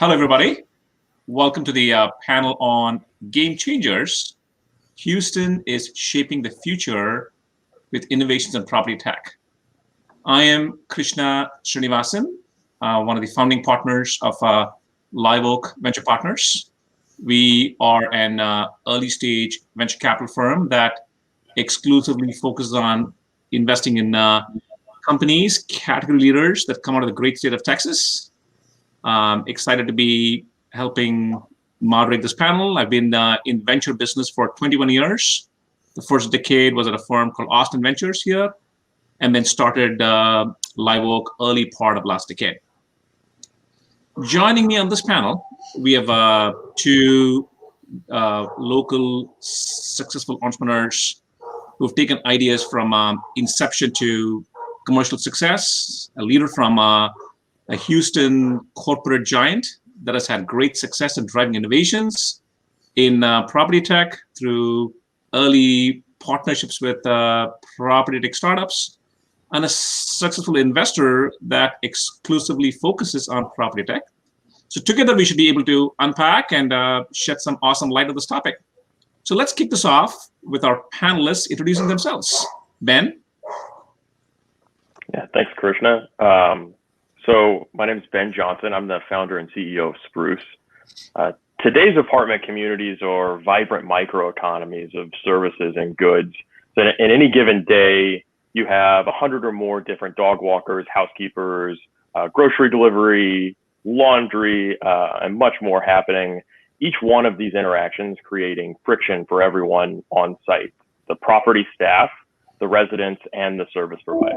Hello, everybody. Welcome to the panel on Game Changers. Houston is shaping the future with innovations in property tech. I am Krishna Srinivasan, one of the founding partners of Live Oak Venture Partners. We are an early stage venture capital firm that exclusively focuses on investing in companies, category leaders that come out of the great state of Texas. Excited to be helping moderate this panel. I've been in venture business for 21 years. The first decade was at a firm called Austin Ventures here, and then started Live Oak early part of last decade. Joining me on this panel, we have two local successful entrepreneurs who've taken ideas from inception to commercial success, a leader from a Houston corporate giant that has had great success in driving innovations in property tech through early partnerships with property tech startups, and a successful investor that exclusively focuses on property tech. So together we should be able to unpack and shed some awesome light on this topic. So let's kick this off with our panelists introducing themselves. Ben? Yeah, thanks, Krishna. So my name is Ben Johnson. I'm the founder and CEO of Spruce. Today's apartment communities are vibrant microeconomies of services and goods. So in any given day, you have 100 or more different dog walkers, housekeepers, grocery delivery, laundry, and much more happening. Each one of these interactions creating friction for everyone on site, the property staff, the residents, and the service provider.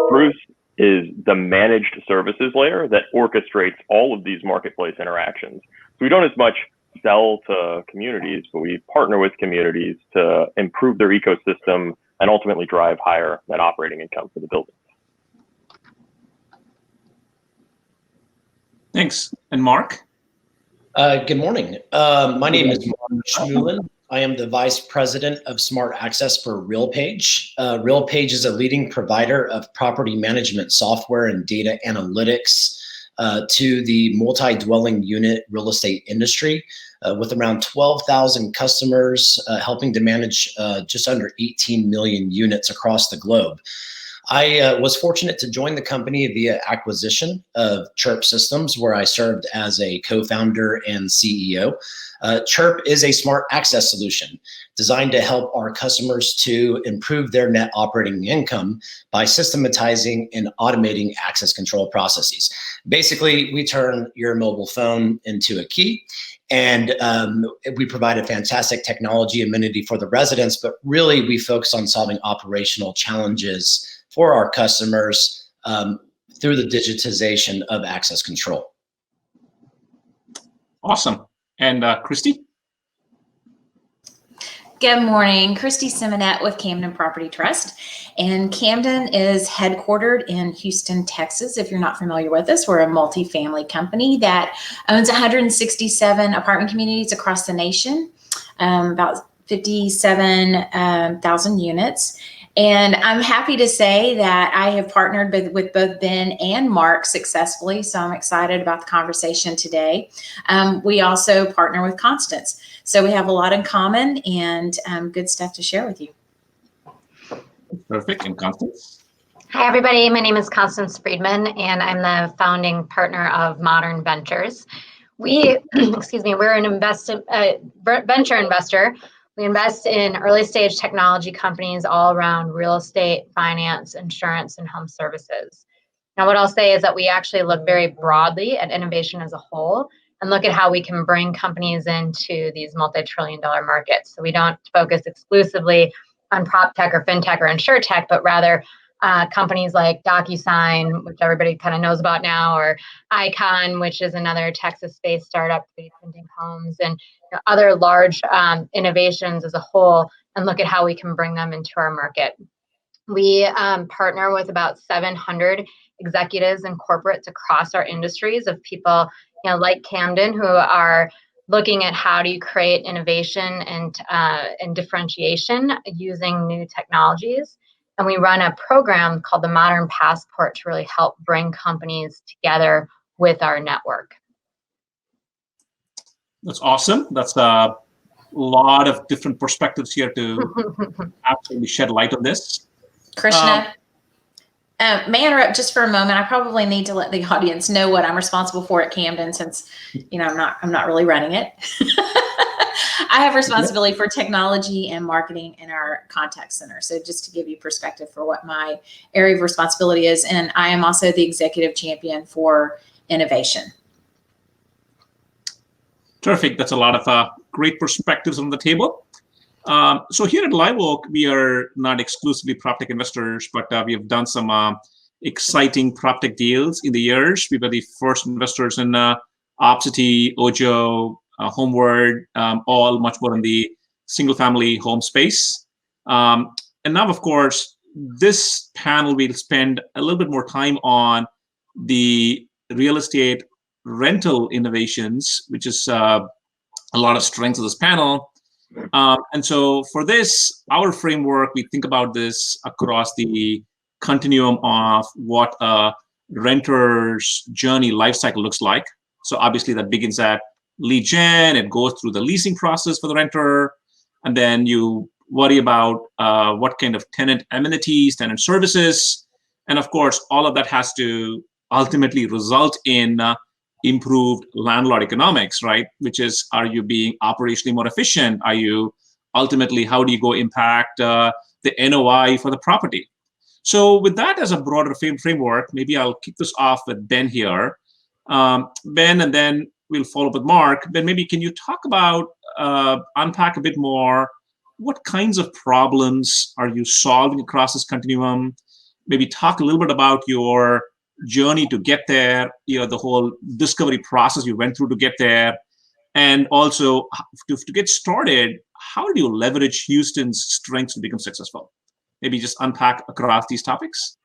Spruce is the managed services layer that orchestrates all of these marketplace interactions. So we don't as much sell to communities, but we partner with communities to improve their ecosystem and ultimately drive higher net operating income for the buildings. Thanks. And Mark? Good morning. My name is Mark Schmulin. I am the Vice President of Smart Access for RealPage. RealPage is a leading provider of property management software and data analytics to the multi-dwelling unit real estate industry, with around 12,000 customers, helping to manage just under 18 million units across the globe. I was fortunate to join the company via acquisition of Chirp Systems, where I served as a co-founder and CEO. Chirp is a smart access solution designed to help our customers to improve their net operating income by systematizing and automating access control processes. Basically, we turn your mobile phone into a key, and we provide a fantastic technology amenity for the residents, but really we focus on solving operational challenges for our customers through the digitization of access control. Awesome. And Christy? Good morning, Christy Simonette with Camden Property Trust. And Camden is headquartered in Houston, Texas. If you're not familiar with us, we're a multifamily company that owns 167 apartment communities across the nation, about 57,000 units. And I'm happy to say that I have partnered with both Ben and Mark successfully, so I'm excited about the conversation today. We also partner with Constance, so we have a lot in common and good stuff to share with you. Perfect. And Constance? Hi, everybody. My name is Constance Friedman, and I'm the founding partner of Modern Ventures. We're an venture investor. We invest in early stage technology companies all around real estate, finance, insurance, and home services. Now, what I'll say is that we actually look very broadly at innovation as a whole and look at how we can bring companies into these multi-trillion-dollar markets. So we don't focus exclusively on prop tech or fintech or insure tech, but rather companies like DocuSign, which everybody kind of knows about now, or Icon, which is another Texas-based startup printing homes, and other large innovations as a whole, and look at how we can bring them into our market. We partner with about 700 executives and corporates across our industries of people like Camden, who are looking at how do you create innovation and differentiation using new technologies. And we run a program called the Modern Passport to really help bring companies together with our network. That's awesome. That's a lot of different perspectives here to absolutely shed light on this. Krishna, may I interrupt just for a moment? I probably need to let the audience know what I'm responsible for at Camden, since I'm not really running it. I have responsibility for technology and marketing in our contact center. So just to give you perspective for what my area of responsibility is, and I am also the executive champion for innovation. Terrific. That's a lot of great perspectives on the table. So here at Live Oak, we are not exclusively PropTech investors, but we have done some exciting PropTech deals in the years. We were the first investors in Opcity, Ojo, Homeward, all much more in the single-family home space. And now, of course, this panel will spend a little bit more time on the real estate rental innovations, which is a lot of strengths of this panel. And so for this, our framework, we think about this across the continuum of what a renter's journey lifecycle looks like. So obviously that begins at lead gen, it goes through the leasing process for the renter, and then you worry about what kind of tenant amenities, tenant services, and of course, all of that has to ultimately result in improved landlord economics, right? Which is, are you being operationally more efficient? Are you ultimately, how do you go impact the NOI for the property? So with that as a broader framework, maybe I'll kick this off with Ben here. Ben, and then we'll follow up with Mark. Ben, maybe can you talk about, unpack a bit more, what kinds of problems are you solving across this continuum? Maybe talk a little bit about your journey to get there, the whole discovery process you went through to get there. And also, to get started, how do you leverage Houston's strengths to become successful? Maybe just unpack across these topics.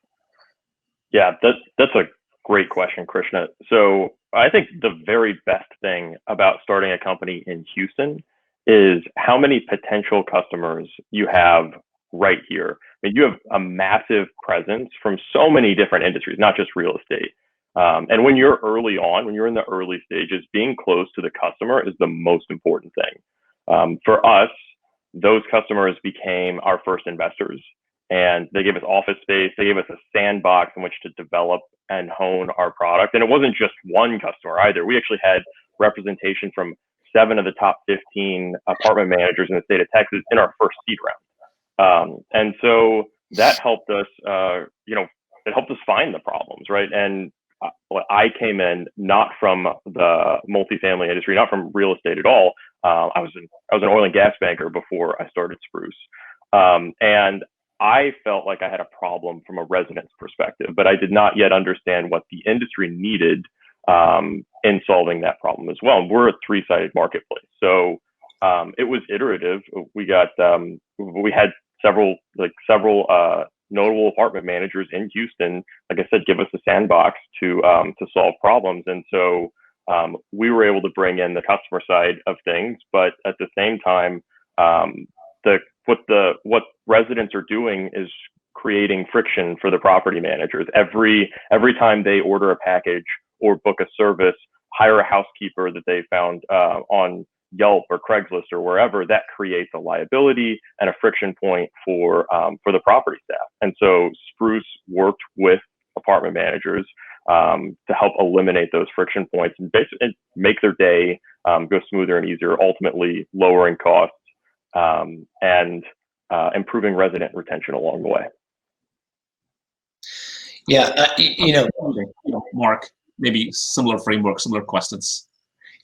Yeah, that's a great question, Krishna. So I think the very best thing about starting a company in Houston is how many potential customers you have right here. I mean, you have a massive presence from so many different industries, not just real estate. And when you're early on, when you're in the early stages, being close to the customer is the most important thing. For us, those customers became our first investors, and they gave us office space. They gave us a sandbox in which to develop and hone our product. And it wasn't just one customer either. We actually had representation from 7 of the top 15 apartment managers in the state of Texas in our first seed round. And so that helped us, it helped us find the problems, right? And I came in not from the multifamily industry, not from real estate at all. I was an oil and gas banker before I started Spruce. And I felt like I had a problem from a resident's perspective, but I did not yet understand what the industry needed in solving that problem as well. And we're a 3-sided marketplace. So it was iterative. We had several notable apartment managers in Houston, like I said, give us a sandbox to solve problems. And so we were able to bring in the customer side of things, but at the same time, what residents are doing is creating friction for the property managers. Every time they order a package or book a service, hire a housekeeper that they found on Yelp or Craigslist or wherever, that creates a liability and a friction point for the property staff. And so Spruce worked with apartment managers to help eliminate those friction points and basically make their day go smoother and easier, ultimately lowering costs and improving resident retention along the way. Yeah, Mark, maybe similar framework, similar questions.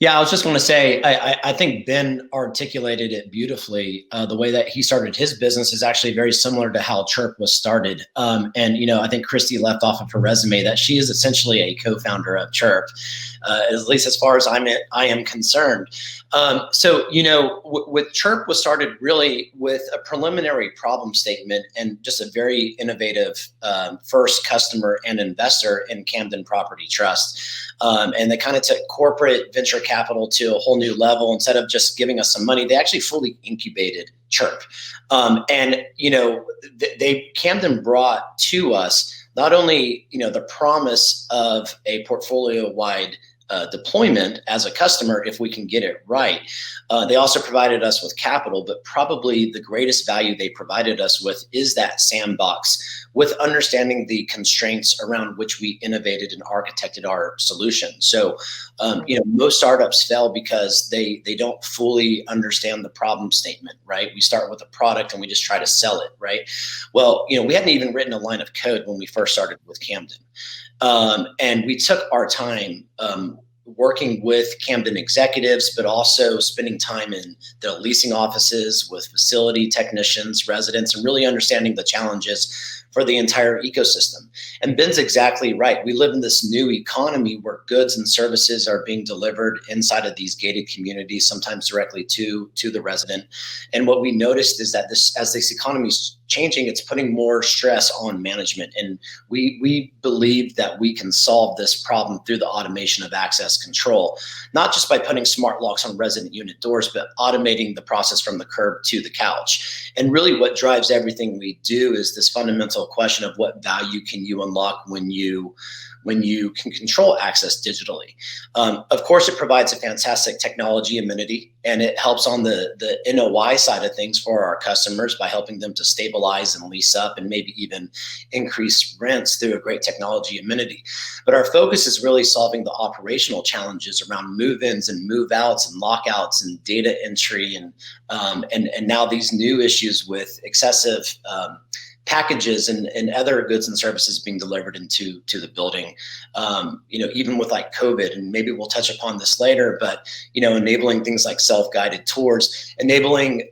Yeah, I was just going to say, I think Ben articulated it beautifully. The way that he started his business is actually very similar to how Chirp was started. And, I think Christy left off of her resume that she is essentially a co-founder of Chirp, at least as far as I am concerned. So, with Chirp was started really with a preliminary problem statement and just a very innovative first customer and investor in Camden Property Trust. And they kind of took corporate venture capital to a whole new level. Instead of just giving us some money, they actually fully incubated Chirp. And Camden brought to us not only the promise of a portfolio-wide deployment as a customer if we can get it right. They also provided us with capital, but probably the greatest value they provided us with is that sandbox with understanding the constraints around which we innovated and architected our solution. So, most startups fail because they don't fully understand the problem statement, right? We start with a product and we just try to sell it, right? Well, we hadn't even written a line of code when we first started with Camden. And we took our time working with Camden executives, but also spending time in the leasing offices with facility technicians, residents, and really understanding the challenges for the entire ecosystem. And Ben's exactly right. We live in this new economy where goods and services are being delivered inside of these gated communities, sometimes directly to the resident. And what we noticed is that as this economy is changing, it's putting more stress on management. And we believe that we can solve this problem through the automation of access control, not just by putting smart locks on resident unit doors, but automating the process from the curb to the couch. And really what drives everything we do is this fundamental question of what value can you unlock when you can control access digitally. Of course, it provides a fantastic technology amenity, and it helps on the NOI side of things for our customers by helping them to stabilize and lease up and maybe even increase rents through a great technology amenity. But our focus is really solving the operational challenges around move-ins and move-outs and lockouts and data entry and now these new issues with excessive packages and other goods and services being delivered into the building, even with like COVID, and maybe we'll touch upon this later, but, enabling things like self-guided tours, enabling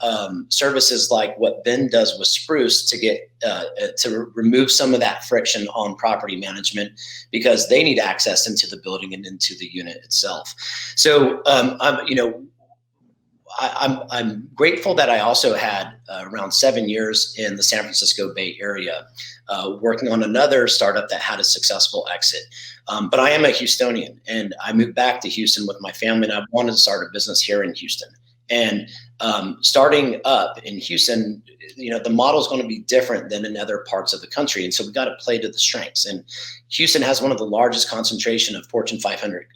services like what Ben does with Spruce to get to remove some of that friction on property management because they need access into the building and into the unit itself. So, I'm grateful that I also had around 7 years in the San Francisco Bay Area, working on another startup that had a successful exit. But I am a Houstonian, and I moved back to Houston with my family, and I wanted to start a business here in Houston. And starting up in Houston, the model is going to be different than in other parts of the country. And so we got to play to the strengths. And Houston has one of the largest concentration of Fortune 500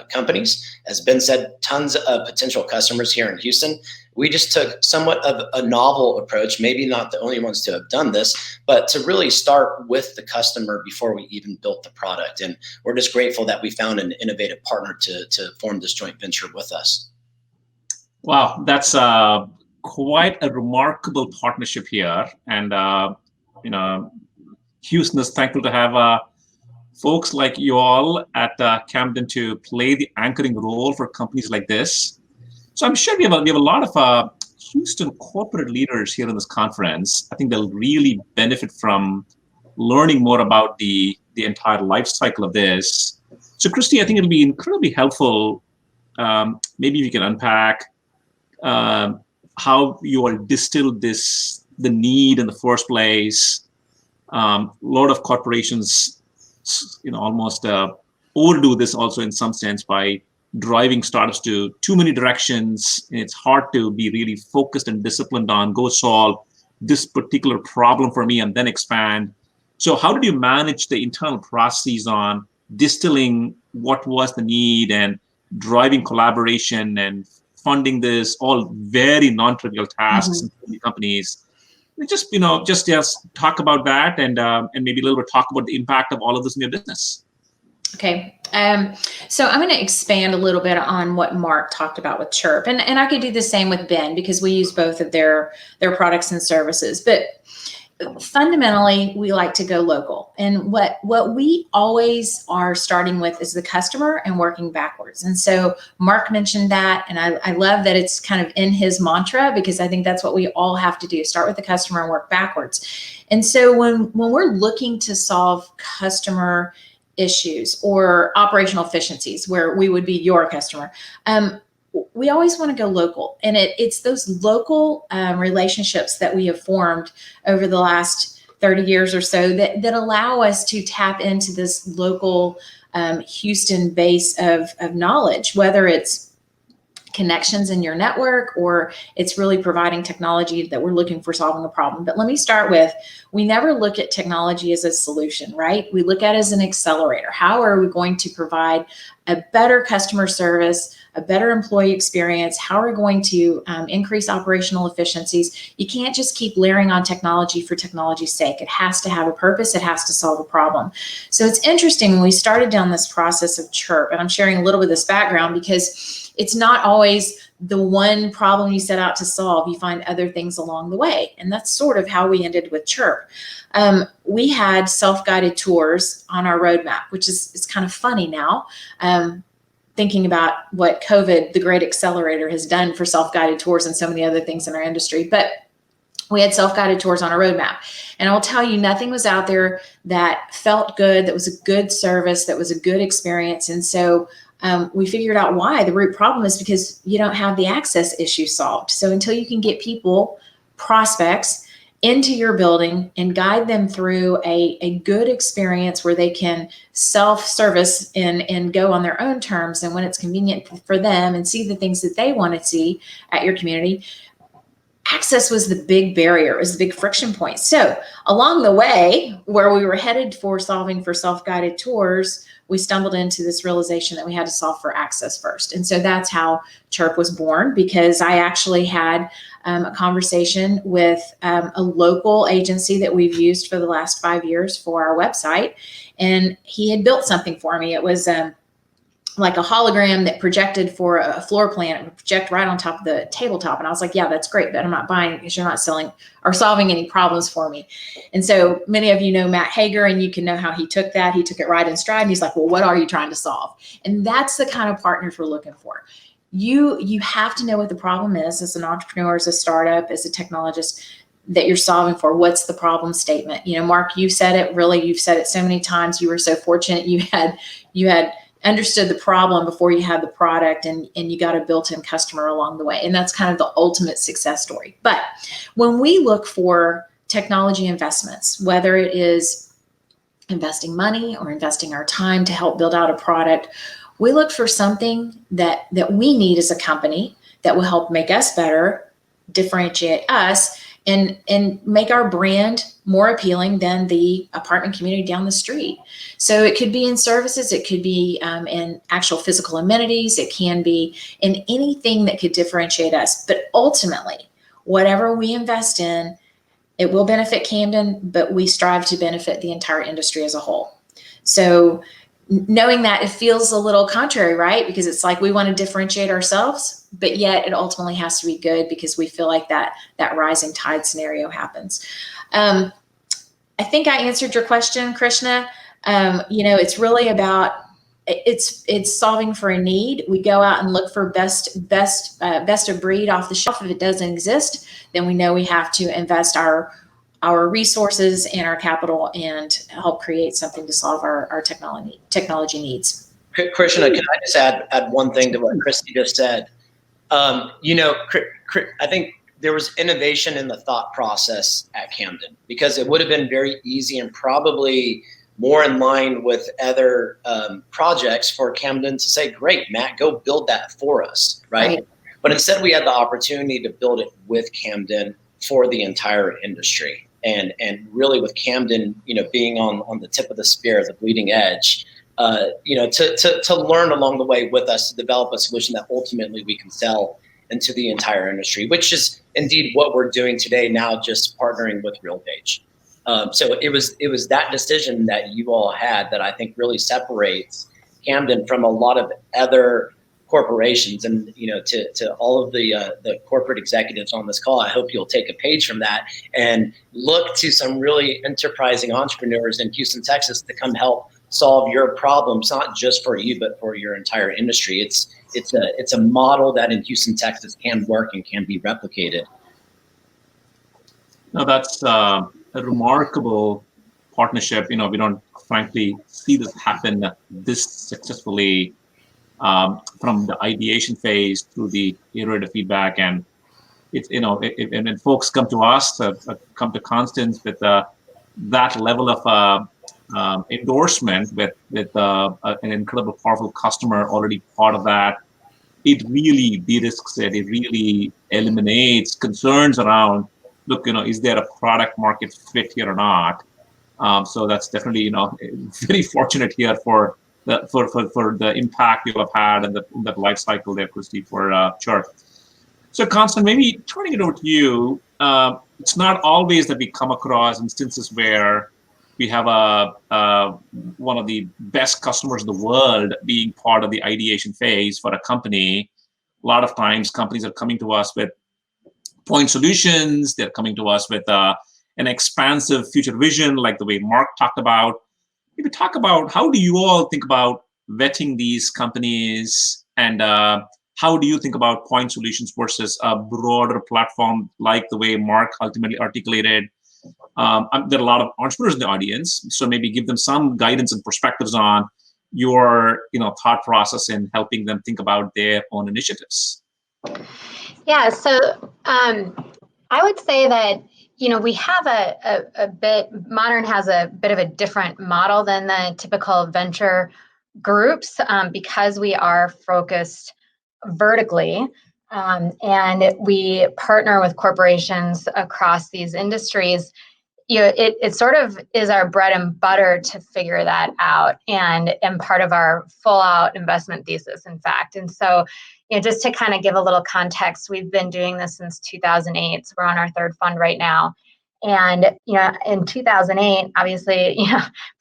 companies. As Ben said, tons of potential customers here in Houston. We just took somewhat of a novel approach, maybe not the only ones to have done this, but to really start with the customer before we even built the product. And we're just grateful that we found an innovative partner to form this joint venture with us. Wow, that's quite a remarkable partnership here. And, Houston is thankful to have folks like you all at Camden to play the anchoring role for companies like this. So I'm sure we have a lot of Houston corporate leaders here in this conference. I think they'll really benefit from learning more about the entire life cycle of this. So Christy, I think it'll be incredibly helpful. Maybe you can unpack how you all distilled the need in the first place. A lot of corporations almost overdo this also in some sense by driving startups to too many directions. And it's hard to be really focused and disciplined on go solve this particular problem for me and then expand. So how did you manage the internal processes on distilling what was the need and driving collaboration and funding this, all very non-trivial tasks in companies? Just talk about that and maybe a little bit talk about the impact of all of this in your business. Okay. So I'm going to expand a little bit on what Mark talked about with Chirp, and I could do the same with Ben because we use both of their products and services. But fundamentally, we like to go local, and what we always are starting with is the customer and working backwards. And so Mark mentioned that, and I love that it's kind of in his mantra because I think that's what we all have to do: start with the customer and work backwards. And so when we're looking to solve customer issues or operational efficiencies, where we would be your customer, we always want to go local. And it's those local relationships that we have formed over the last 30 years or so that allow us to tap into this local Houston base of knowledge, whether it's connections in your network or it's really providing technology that we're looking for solving a problem. But let me start with, we never look at technology as a solution, right? We look at it as an accelerator. How are we going to provide a better customer service, a better employee experience? How are we going to increase operational efficiencies? You can't just keep layering on technology for technology's sake. It has to have a purpose. It has to solve a problem. So it's interesting when we started down this process of Chirp, and I'm sharing a little bit of this background because it's not always the one problem you set out to solve. You find other things along the way. And that's sort of how we ended with Chirp. We had self-guided tours on our roadmap, which is it's kind of funny now, thinking about what COVID, the great accelerator, has done for self-guided tours and so many other things in our industry. But we had self-guided tours on our roadmap. And I'll tell you, nothing was out there that felt good, that was a good service, that was a good experience. And so we figured out why. The root problem is because you don't have the access issue solved. So until you can get people, prospects, into your building and guide them through a good experience where they can self-service and go on their own terms and when it's convenient for them and see the things that they want to see at your community, access was the big barrier, it was the big friction point. So along the way, where we were headed for solving for self-guided tours, we stumbled into this realization that we had to solve for access first. And so that's how Chirp was born, because I actually had a conversation with a local agency that we've used for the last 5 years for our website. And he had built something for me. It was like a hologram that projected for a floor plan. It would project right on top of the tabletop. And I was like, yeah, that's great, but I'm not buying it because you're not selling or solving any problems for me. And so many of you know Matt Hager, and you can know how he took that. He took it right in stride. And he's like, well, what are you trying to solve? And that's the kind of partners we're looking for. You have to know what the problem is as an entrepreneur, as a startup, as a technologist that you're solving for. What's the problem statement? You know, Mark, you said it really, you've said it so many times. You were so fortunate. You had understood the problem before you had the product, and you got a built-in customer along the way. And that's kind of the ultimate success story. But when we look for technology investments, whether it is investing money or investing our time to help build out a product, we look for something that we need as a company that will help make us better, differentiate us, and make our brand more appealing than the apartment community down the street. So it could be in services, it could be in actual physical amenities, it can be in anything that could differentiate us. But ultimately, whatever we invest in, it will benefit Camden, but we strive to benefit the entire industry as a whole. So knowing that, it feels a little contrary, right? Because it's like we want to differentiate ourselves, but yet it ultimately has to be good because we feel like that rising tide scenario happens. I think I answered your question, Krishna. It's really about it's solving for a need. We go out and look for best of breed off the shelf. If it doesn't exist, then we know we have to invest our resources and our capital and help create something to solve our technology needs. Krishna, can I just add one thing to what Christy just said? I think there was innovation in the thought process at Camden, because it would have been very easy and probably more in line with other projects for Camden to say, great, Matt, go build that for us, right? But instead we had the opportunity to build it with Camden for the entire industry. And really with Camden, being on the tip of the spear, the bleeding edge, to learn along the way with us to develop a solution that ultimately we can sell into the entire industry, which is indeed what we're doing today now, just partnering with RealPage. So it was that decision that you all had that I think really separates Camden from a lot of other corporations. And to all of the corporate executives on this call, I hope you'll take a page from that and look to some really enterprising entrepreneurs in Houston, Texas, to come help solve your problems, not just for you, but for your entire industry. It's a model that in Houston, Texas can work and can be replicated. No, that's a remarkable partnership. We don't frankly see this happen this successfully from the ideation phase through the iterative feedback. And and when folks come to us, come to Constance with that level of endorsement with an incredible, powerful customer already part of that, it really de-risks it. It really eliminates concerns around, look, is there a product market fit here or not? So that's definitely, very fortunate here for for the impact you have had and that life cycle there, Christy, for Chirp. So, Constant, maybe turning it over to you. It's not always that we come across instances where we have one of the best customers in the world being part of the ideation phase for a company. A lot of times, companies are coming to us with point solutions. They're coming to us with an expansive future vision, like the way Mark talked about. Maybe talk about how do you all think about vetting these companies, and how do you think about point solutions versus a broader platform like the way Mark ultimately articulated? There are a lot of entrepreneurs in the audience, so maybe give them some guidance and perspectives on your thought process in helping them think about their own initiatives. Yeah, so I would say that we have Modern has a bit of a different model than the typical venture groups because we are focused vertically, and we partner with corporations across these industries. It sort of is our bread and butter to figure that out, and part of our full out investment thesis, in fact. And so, just to kind of give a little context, we've been doing this since 2008. So we're on our third fund right now. And, in 2008, obviously,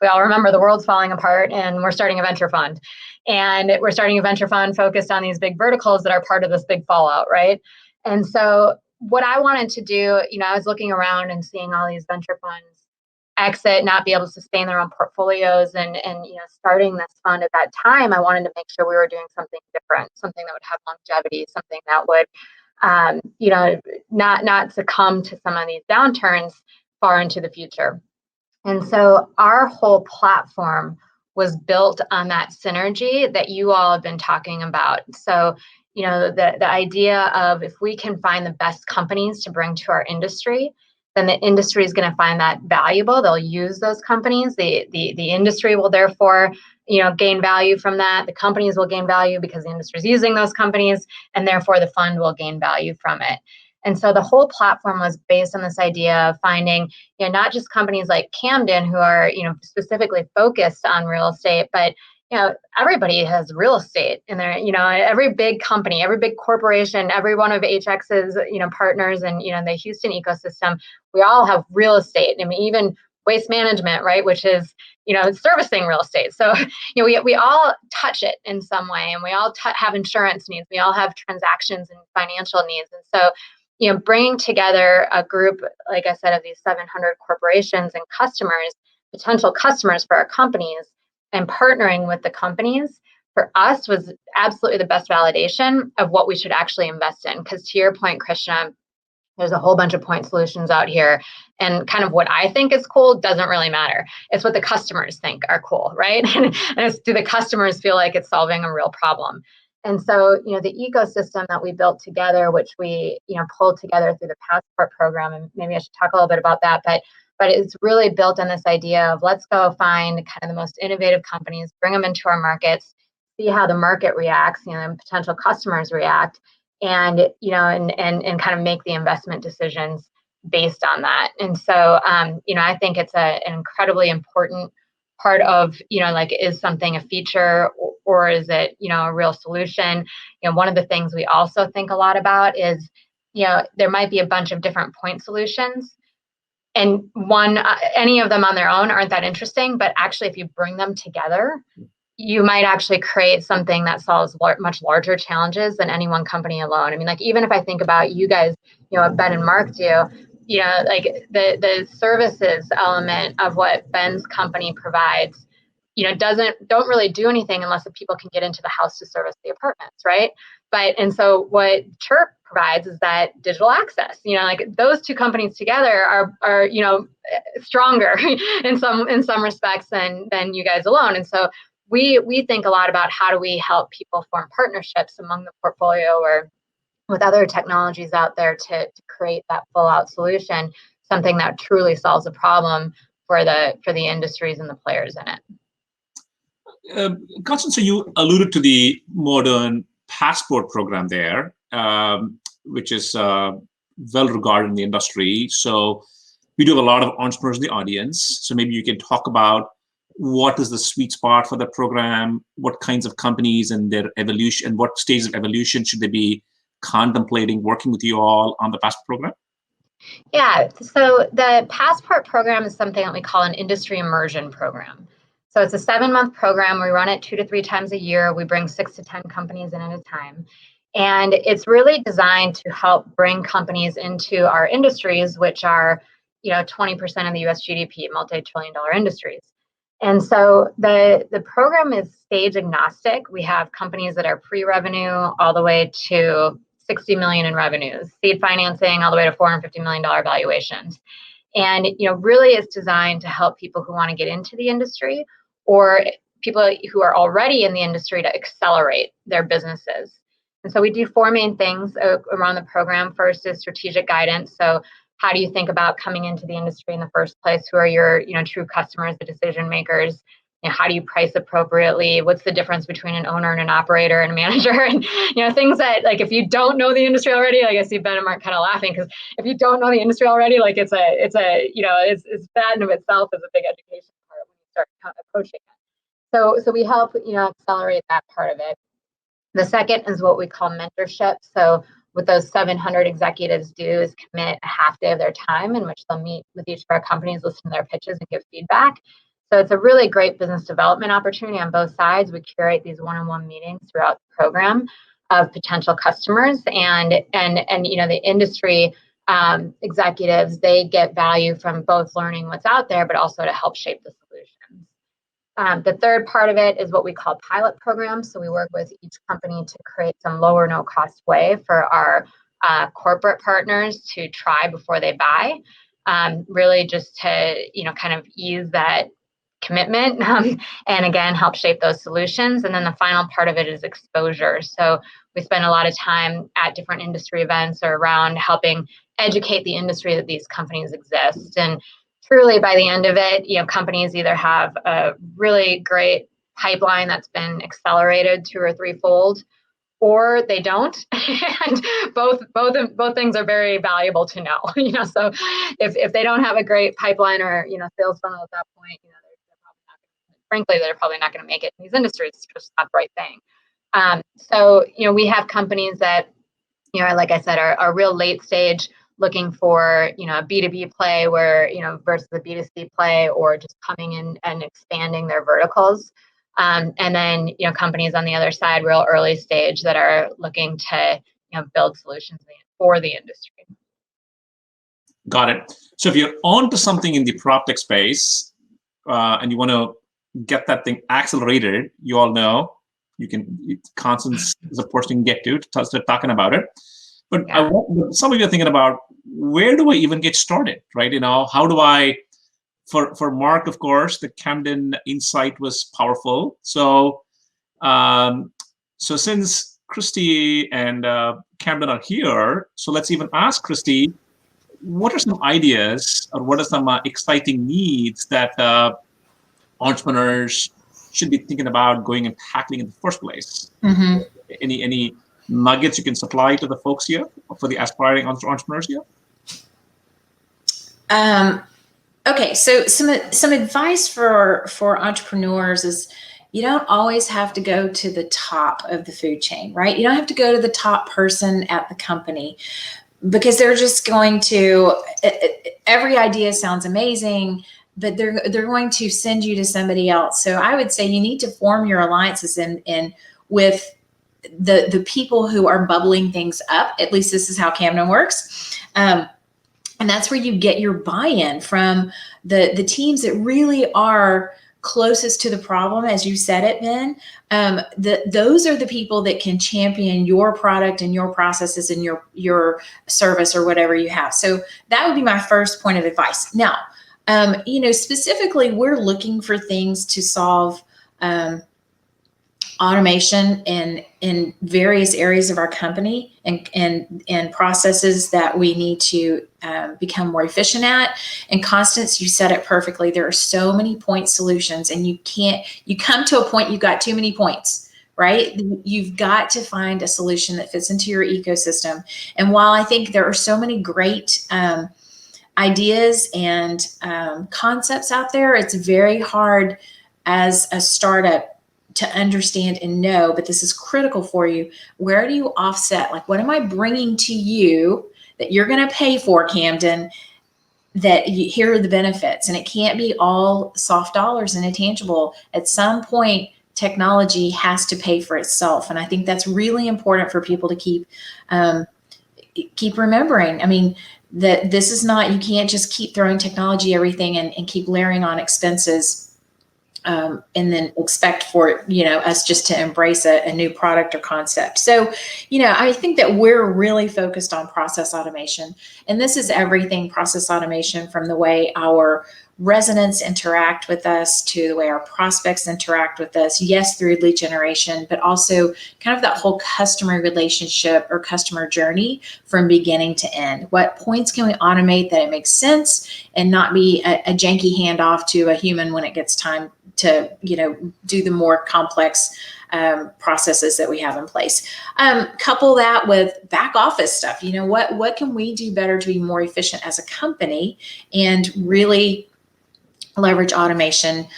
we all remember the world's falling apart and we're starting a venture fund. And we're starting a venture fund focused on these big verticals that are part of this big fallout, right? And so what I wanted to do, I was looking around and seeing all these venture funds exit, not be able to sustain their own portfolios, and starting this fund at that time, I wanted to make sure we were doing something different, something that would have longevity, something that would not succumb to some of these downturns far into the future. And so our whole platform was built on that synergy that you all have been talking about. So, the idea of if we can find the best companies to bring to our industry, then the industry is going to find that valuable. They'll use those companies. The industry will therefore gain value from that. The companies will gain value because the industry is using those companies, and therefore the fund will gain value from it. And so the whole platform was based on this idea of finding, not just companies like Camden who are, specifically focused on real estate, but everybody has real estate in there. Every big company, every big corporation, every one of HX's, partners and, the Houston ecosystem, we all have real estate. I mean, even Waste Management, right, which is, servicing real estate. So, we all touch it in some way, and we all have insurance needs. We all have transactions and financial needs. And so, bringing together a group, like I said, of these 700 corporations and customers, potential customers for our companies, and partnering with the companies for us was absolutely the best validation of what we should actually invest in. Because to your point, Krishna, there's a whole bunch of point solutions out here, and kind of what I think is cool doesn't really matter. It's what the customers think are cool, right? And it's, do the customers feel like it's solving a real problem? And so, the ecosystem that we built together, which we, pulled together through the Passport program, and maybe I should talk a little bit about that, but it's really built on this idea of let's go find kind of the most innovative companies, bring them into our markets, see how the market reacts, and potential customers react, and and kind of make the investment decisions based on that. And so, I think it's an incredibly important part of, is something a feature or is it, a real solution? One of the things we also think a lot about is, there might be a bunch of different point solutions, and any of them on their own aren't that interesting, but actually if you bring them together, you might actually create something that solves much larger challenges than any one company alone. I mean, even if I think about you guys, what Ben and Mark do, the services element of what Ben's company provides, don't really do anything unless the people can get into the house to service the apartments, right? And so what Chirp provides is that digital access. Those two companies together are stronger in some respects than you guys alone. And so we think a lot about how do we help people form partnerships among the portfolio or with other technologies out there to create that full out solution, something that truly solves a problem for the industries and the players in it. Constance, so you alluded to the Modern Passport program there, which is well regarded in the industry. So we do have a lot of entrepreneurs in the audience. So maybe you can talk about what is the sweet spot for the program? What kinds of companies and their evolution, and what stages of evolution should they be contemplating working with you all on the Passport program? Yeah, so the Passport program is something that we call an industry immersion program. So it's a 7-month program. We run it 2 to 3 times a year. We bring 6 to 10 companies in at a time. And it's really designed to help bring companies into our industries, which are, 20% of the US GDP, multi-trillion-dollar industries. And so the program is stage agnostic. We have companies that are pre-revenue all the way to 60 million in revenues, seed financing all the way to $450 million valuations. And really it's designed to help people who want to get into the industry or people who are already in the industry to accelerate their businesses. And so we do 4 main things around the program. First is strategic guidance. So how do you think about coming into the industry in the first place? Who are your true customers, the decision makers? How do you price appropriately? What's the difference between an owner and an operator and a manager? And things that, like, if you don't know the industry already, I guess you Ben and Mark kind of laughing, because if you don't know the industry already, like it's that in of itself is a big education part when you start approaching it. So we help accelerate that part of it. The second is what we call mentorship. So what those 700 executives do is commit a half day of their time in which they'll meet with each of our companies, listen to their pitches, and give feedback. So it's a really great business development opportunity on both sides. We curate these one-on-one meetings throughout the program of potential customers, and the industry executives, they get value from both learning what's out there, but also to help shape the solutions. The third part of it is what we call pilot programs. So we work with each company to create some low or no cost way for our corporate partners to try before they buy, really just to kind of ease that commitment and again help shape those solutions. And then the final part of it is exposure. So we spend a lot of time at different industry events or around helping educate the industry that these companies exist. And truly by the end of it, companies either have a really great pipeline that's been accelerated 2 or 3-fold, or they don't. And both things are very valuable to know. So if they don't have a great pipeline or sales funnel at that point, they're probably not going to make it in these industries. It's just not the right thing. So we have companies that like I said are real late stage, looking for a B2B play where versus a B2C play, or just coming in and expanding their verticals. And then companies on the other side, real early stage, that are looking to build solutions for the industry. Got it. So if you're on to something in the PropTech space and you want to get that thing accelerated, you all know Constance is a person you can get to start talking about it. But yeah. Some of you are thinking about, where do I even get started, right? How do I, for Mark, of course, the Camden Insight was powerful. So since Christy and Camden are here, so let's even ask Christy, what are some ideas or what are some exciting needs that entrepreneurs should be thinking about going and tackling in the first place? Mm-hmm. Any nuggets you can supply to the folks here, for the aspiring entrepreneurs here? Okay, so some advice for entrepreneurs is, you don't always have to go to the top of the food chain, right? You don't have to go to the top person at the company, because they're just going to, every idea sounds amazing, but they're going to send you to somebody else. So I would say you need to form your alliances in with the people who are bubbling things up. At least this is how Camden works. And that's where you get your buy-in from the teams that really are closest to the problem, as you said it, Ben. Those are the people that can champion your product and your processes and your service or whatever you have. So that would be my first point of advice. Now, specifically, we're looking for things to solve automation in various areas of our company and processes that we need to become more efficient at. And Constance, you said it perfectly. There are so many point solutions, and you come to a point, you've got too many points, right? You've got to find a solution that fits into your ecosystem. And while I think there are so many great ideas and concepts out there, it's very hard as a startup to understand and know, but this is critical for you. Where do you offset? Like, what am I bringing to you that you're going to pay for, Camden, that here are the benefits? And it can't be all soft dollars and intangible. At some point, technology has to pay for itself. And I think that's really important for people to keep remembering. I mean, that this is not, you can't just keep throwing technology, everything, and keep layering on expenses. And then expect for, us just to embrace a new product or concept. So, I think that we're really focused on process automation. And this is everything process automation, from the way our residents interact with us to the way our prospects interact with us. Yes, through lead generation, but also kind of that whole customer relationship or customer journey from beginning to end. What points can we automate that it makes sense and not be a janky handoff to a human when it gets time to, do the more complex processes that we have in place. Couple that with back office stuff. What can we do better to be more efficient as a company and really leverage automation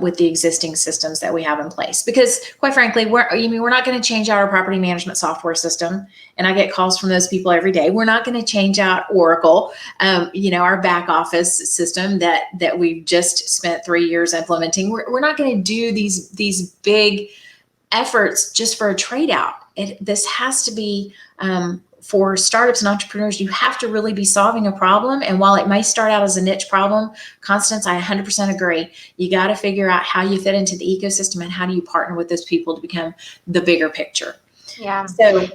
with the existing systems that we have in place? Because quite frankly, we're not going to change out our property management software system. And I get calls from those people every day. We're not going to change out Oracle, our back office system that we've just spent 3 years implementing. We're not going to do these big efforts just for a trade out. This has to be, for startups and entrepreneurs, you have to really be solving a problem. And while it may start out as a niche problem, Constance, I 100% agree. You got to figure out how you fit into the ecosystem and how do you partner with those people to become the bigger picture. Yeah. So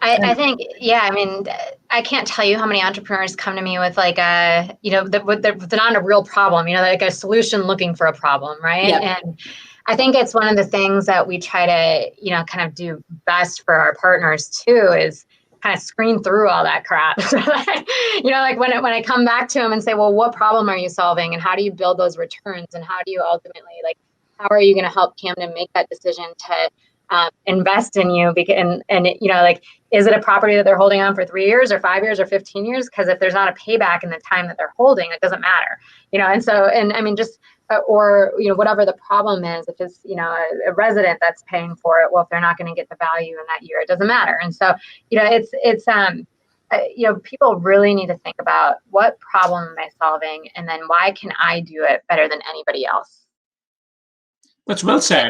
I think, I mean, I can't tell you how many entrepreneurs come to me with like they're not a real problem, like a solution looking for a problem, right? Yeah. And I think it's one of the things that we try to, kind of do best for our partners too, is kind of screen through all that crap. So that, like when I come back to them and say, well, what problem are you solving and how do you build those returns and how do you ultimately, how are you going to help Camden make that decision to invest in you? Is it a property that they're holding on for 3 years or 5 years or 15 years? Because if there's not a payback in the time that they're holding, it doesn't matter, whatever the problem is, if it's, a resident that's paying for it, well, if they're not going to get the value in that year, it doesn't matter. And so, people really need to think about what problem am I solving? And then why can I do it better than anybody else? That's well said.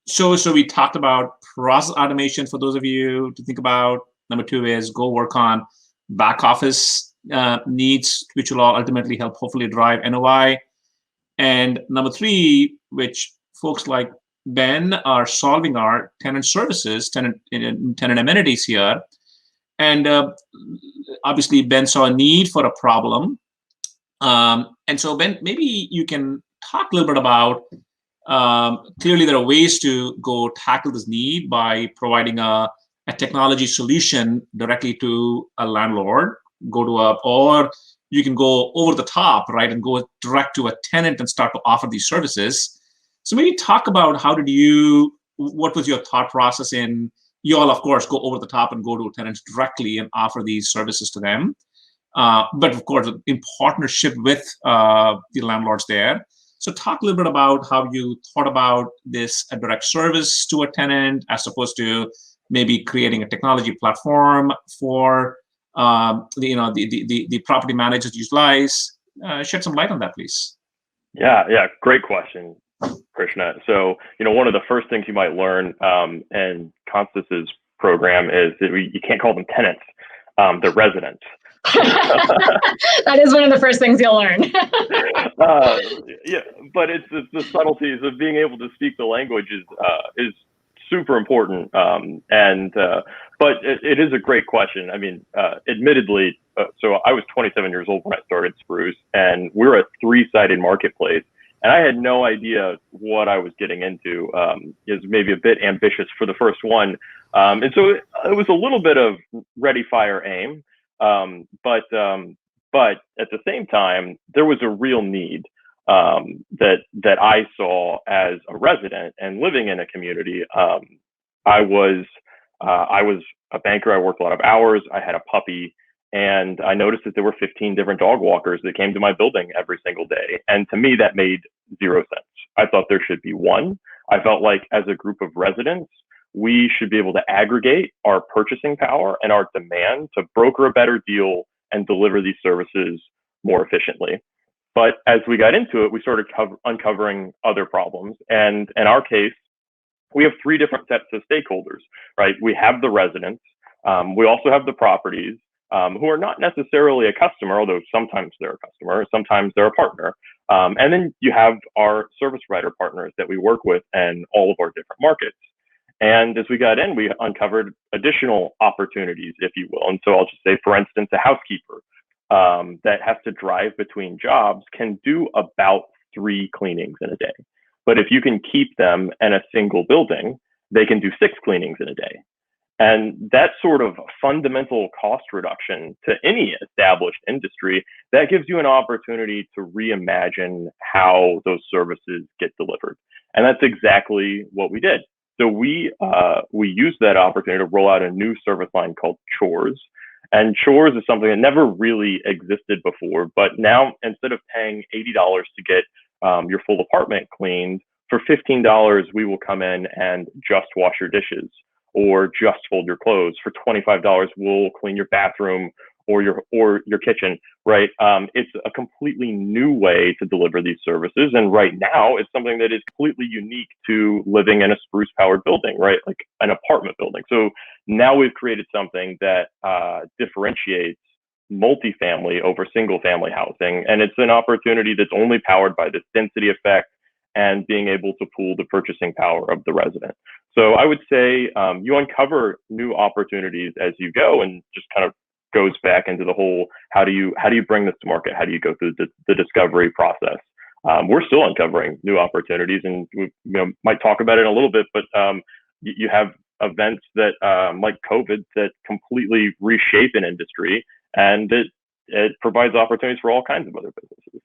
So we talked about process automation for those of you to think about. Number 2 is go work on back office needs, which will ultimately help hopefully drive NOI. And number 3, which folks like Ben are solving, are tenant services, tenant amenities here. And obviously, Ben saw a need for a problem. And so, Ben, maybe you can talk a little bit about, clearly there are ways to go tackle this need by providing a technology solution directly to a landlord, or you can go over the top, right, and go direct to a tenant and start to offer these services. So maybe talk about what was your thought process in, you all, of course, go over the top and go to tenants directly and offer these services to them. But of course, in partnership with the landlords there. So talk a little bit about how you thought about this, a direct service to a tenant, as opposed to maybe creating a technology platform for the property managers utilize. Shed some light on that, please. Yeah, great question, Krishna. So, one of the first things you might learn in Constance's program is that you can't call them tenants, they're residents. That is one of the first things you'll learn. Yeah, but it's the subtleties of being able to speak the language is super important. But it is a great question. I mean, admittedly, so I was 27 years old when I started Spruce, and we were a 3-sided marketplace, and I had no idea what I was getting into. Is maybe a bit ambitious for the first one, and so it was a little bit of ready, fire, aim. But at the same time, there was a real need that I saw as a resident and living in a community. I was a banker. I worked a lot of hours. I had a puppy, And I noticed that there were 15 different dog walkers that came to my building every single day. And to me, that made zero sense. I thought there should be one. I felt like as a group of residents, we should be able to aggregate our purchasing power and our demand to broker a better deal and deliver these services more efficiently. But as we got into it, we started uncovering other problems. And in our case, we have three different sets of stakeholders, right? We have the residents. We also have the properties who are not necessarily a customer, although sometimes they're a customer, sometimes they're a partner. And then you have our service provider partners that we work with in all of our different markets. And as we got in, we uncovered additional opportunities, if you will. And so I'll just say, for instance, a housekeeper that has to drive between jobs can do about 3 cleanings in a day. But if you can keep them in a single building, they can do 6 cleanings in a day. And that sort of fundamental cost reduction to any established industry, that gives you an opportunity to reimagine how those services get delivered. And that's exactly what we did. So we used that opportunity to roll out a new service line called Chores. And Chores is something that never really existed before, but now instead of paying $80 to get your full apartment cleaned, for $15, we will come in and just wash your dishes or just fold your clothes. For $25, we'll clean your bathroom or your kitchen, right? It's a completely new way to deliver these services. And right now it's something that is completely unique to living in a spruce powered building, right? Like an apartment building. So now we've created something that differentiates multifamily over single family housing. And it's an opportunity that's only powered by this density effect and being able to pool the purchasing power of the resident. So I would say you uncover new opportunities as you go, and just kind of goes back into the whole, how do you bring this to market? How do you go through the discovery process? We're still uncovering new opportunities, and we might talk about it in a little bit, but you have events that like COVID that completely reshape an industry, and it provides opportunities for all kinds of other businesses.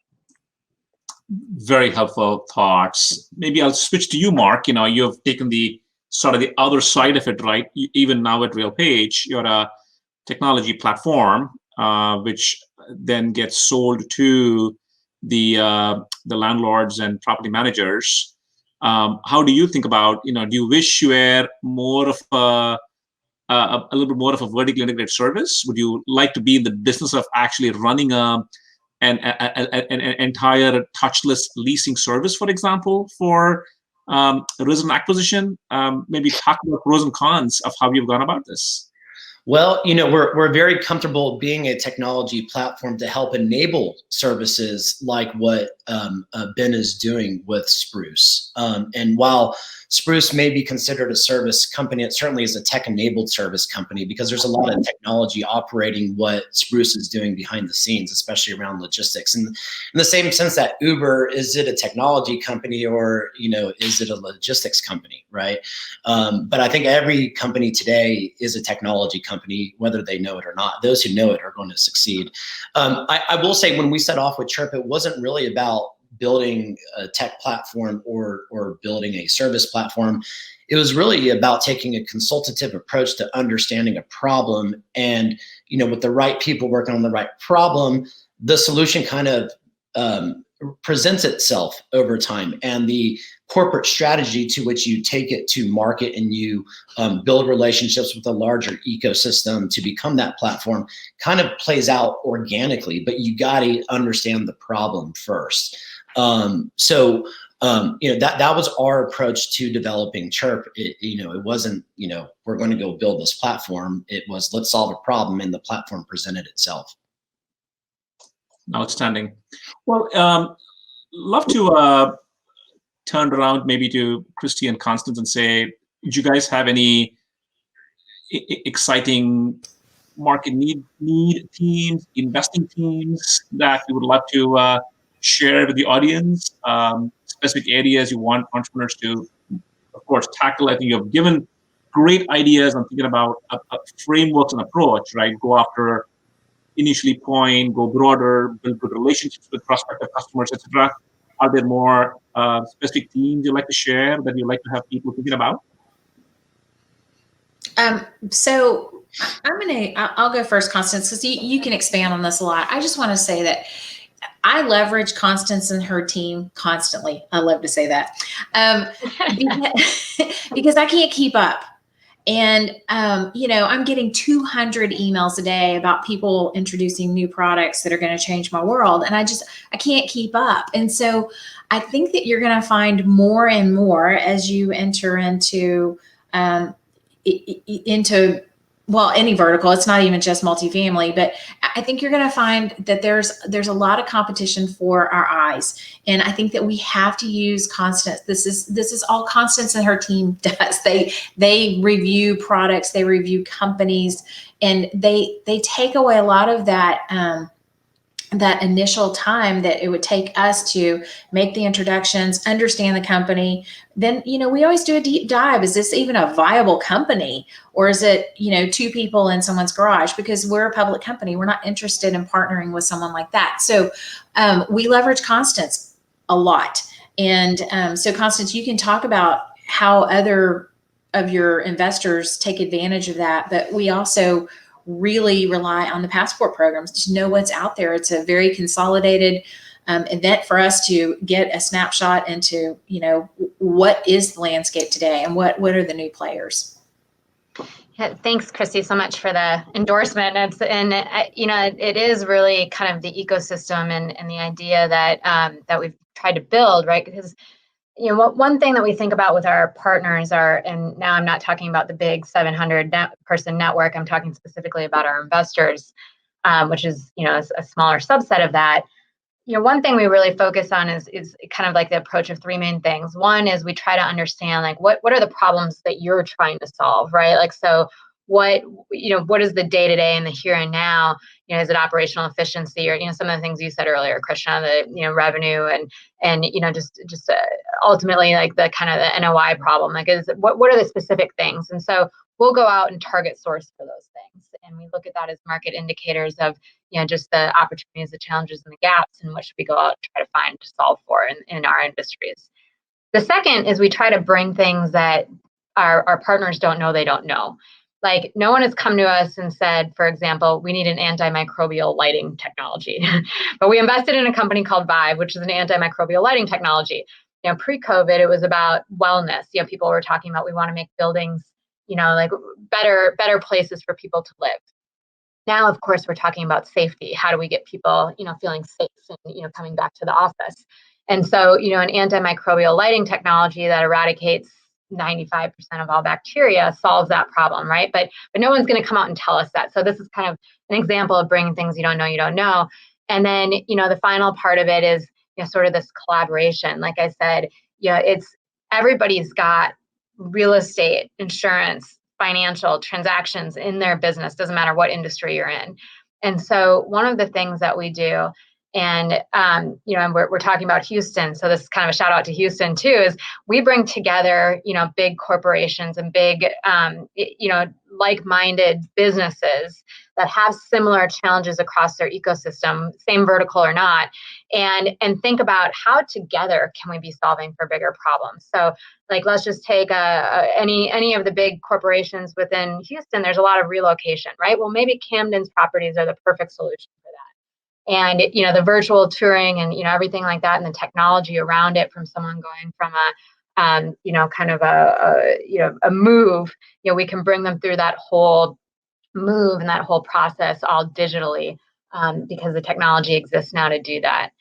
Very helpful thoughts. Maybe I'll switch to you, Mark. You've taken the sort of the other side of it, right? Even now at RealPage, you're a technology platform, which then gets sold to the landlords and property managers. How do you think about, do you wish you were more of a little bit more of a vertically integrated service? Would you like to be in the business of actually running an entire touchless leasing service, for example, for resident acquisition? Maybe talk about pros and cons of how you've gone about this. Well, we're very comfortable being a technology platform to help enable services like what Ben is doing with Spruce. And while Spruce may be considered a service company, it certainly is a tech-enabled service company, because there's a lot of technology operating what Spruce is doing behind the scenes, especially around logistics. And in the same sense that Uber, is it a technology company or is it a logistics company, right? But I think every company today is a technology company, whether they know it or not. Those who know it are going to succeed. I will say, when we set off with Chirp, it wasn't really about building a tech platform or building a service platform. It was really about taking a consultative approach to understanding a problem, and with the right people working on the right problem, the solution kind of presents itself over time. And the corporate strategy to which you take it to market and you build relationships with a larger ecosystem to become that platform kind of plays out organically, but you got to understand the problem first. That was our approach to developing Chirp. It wasn't, we're going to go build this platform. It was, let's solve a problem, and the platform presented itself. Outstanding. Well, love to turn around maybe to Christy and Constance and say, do you guys have any exciting market need teams, investing teams that you would love to share with the audience? Specific areas you want entrepreneurs to, of course, tackle. I think you've given great ideas on thinking about a frameworks and approach, right? Go after initially point, go broader, build good relationships with prospective customers, etc. Are there more specific themes you'd like to share that you'd like to have people thinking about? So I'll go first, Constance, because you can expand on this a lot. I just want to say that I leverage Constance and her team constantly. I love to say that because I can't keep up. And, I'm getting 200 emails a day about people introducing new products that are going to change my world. And I can't keep up. And so I think that you're going to find more and more as you enter into, any vertical. It's not even just multifamily, but I think you're going to find that there's a lot of competition for our eyes. And I think that we have to use Constance. This is all Constance and her team does. They review products, they review companies, and they take away a lot of that initial time that it would take us to make the introductions, understand the company. Then, we always do a deep dive. Is this even a viable company? Or is it, two people in someone's garage? Because we're a public company. We're not interested in partnering with someone like that. So we leverage Constance a lot. And so Constance, you can talk about how other of your investors take advantage of that. But we also really rely on the passport programs to know what's out there. It's a very consolidated event for us to get a snapshot into, what is the landscape today and what are the new players. Yeah, thanks, Christy, so much for the endorsement. It is really kind of the ecosystem and the idea that we've tried to build, right? Because one thing that we think about with our partners and now I'm not talking about the big 700 person network, I'm talking specifically about our investors, which is, a smaller subset of that. One thing we really focus on is kind of like the approach of three main things. One is we try to understand like what are the problems that you're trying to solve, right? Like, so what is the day-to-day and the here and now? Is it operational efficiency or, some of the things you said earlier, Krishna, the, revenue and just ultimately like the kind of the NOI problem, like what are the specific things? And so we'll go out and target source for those things. And we look at that as market indicators of, just the opportunities, the challenges and the gaps and what should we go out and try to find to solve for in our industries. The second is we try to bring things that our partners don't know they don't know. Like no one has come to us and said, for example, we need an antimicrobial lighting technology, but we invested in a company called Vive, which is an antimicrobial lighting technology. Pre-COVID, it was about wellness. People were talking about we want to make buildings, like better places for people to live. Now, of course, we're talking about safety. How do we get people, feeling safe and, coming back to the office? And so, an antimicrobial lighting technology that eradicates 95% of all bacteria solves that problem, right? But no one's going to come out and tell us that. So this is kind of an example of bringing things you don't know. And then, the final part of it is, sort of this collaboration. Like I said, it's everybody's got real estate, insurance, financial transactions in their business, doesn't matter what industry you're in. And so one of the things that we do, and we're talking about Houston, so this is kind of a shout out to Houston too, is we bring together, big corporations and big, like-minded businesses that have similar challenges across their ecosystem, same vertical or not, and think about how together can we be solving for bigger problems. So like, let's just take any of the big corporations within Houston, there's a lot of relocation, right? Well, maybe Camden's properties are the perfect solution for that. And, the virtual touring and, everything like that and the technology around it from someone going from a move, we can bring them through that whole move and that whole process all digitally because the technology exists now to do that.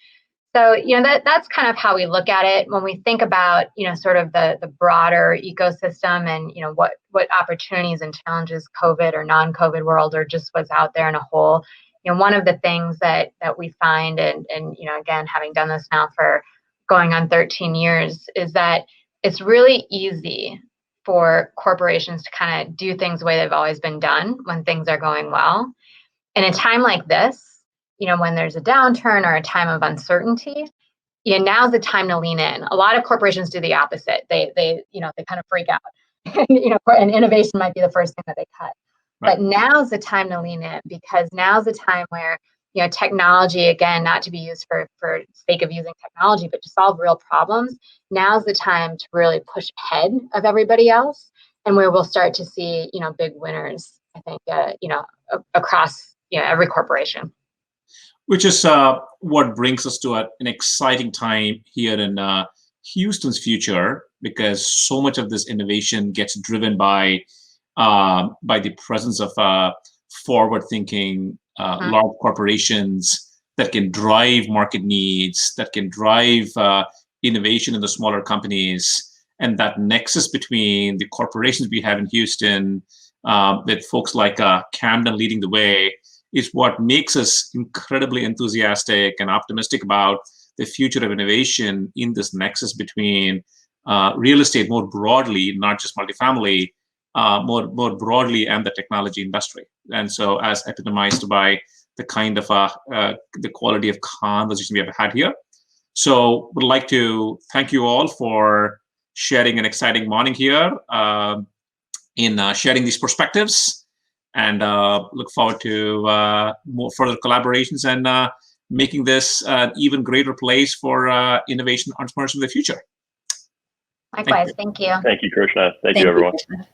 So, that's kind of how we look at it when we think about, sort of the broader ecosystem and, what opportunities and challenges COVID or non-COVID world or just what's out there in a whole. One of the things that we find and, again, having done this now for going on 13 years is that it's really easy for corporations to kind of do things the way they've always been done when things are going well. In a time like this, when there's a downturn or a time of uncertainty, now's the time to lean in. A lot of corporations do the opposite. They kind of freak out. And innovation might be the first thing that they cut. Right. But now's the time to lean in because now's the time where, technology, again, not to be used for sake of using technology, but to solve real problems. Now's the time to really push ahead of everybody else and where we'll start to see, big winners I think, across, every corporation. Which is what brings us to an exciting time here in Houston's future, because so much of this innovation gets driven by the presence of forward-thinking large corporations that can drive market needs, that can drive innovation in the smaller companies, and that nexus between the corporations we have in Houston, with folks like Camden leading the way, is what makes us incredibly enthusiastic and optimistic about the future of innovation in this nexus between real estate more broadly, not just multifamily, more broadly, and the technology industry. And so, as epitomized by the kind of the quality of conversation we have had here. So, would like to thank you all for sharing an exciting morning here in sharing these perspectives, and look forward to more further collaborations and making this an even greater place for innovation entrepreneurs in the future. Likewise, thank you. Thank you, Krishna. Thank you, everyone. Krishna.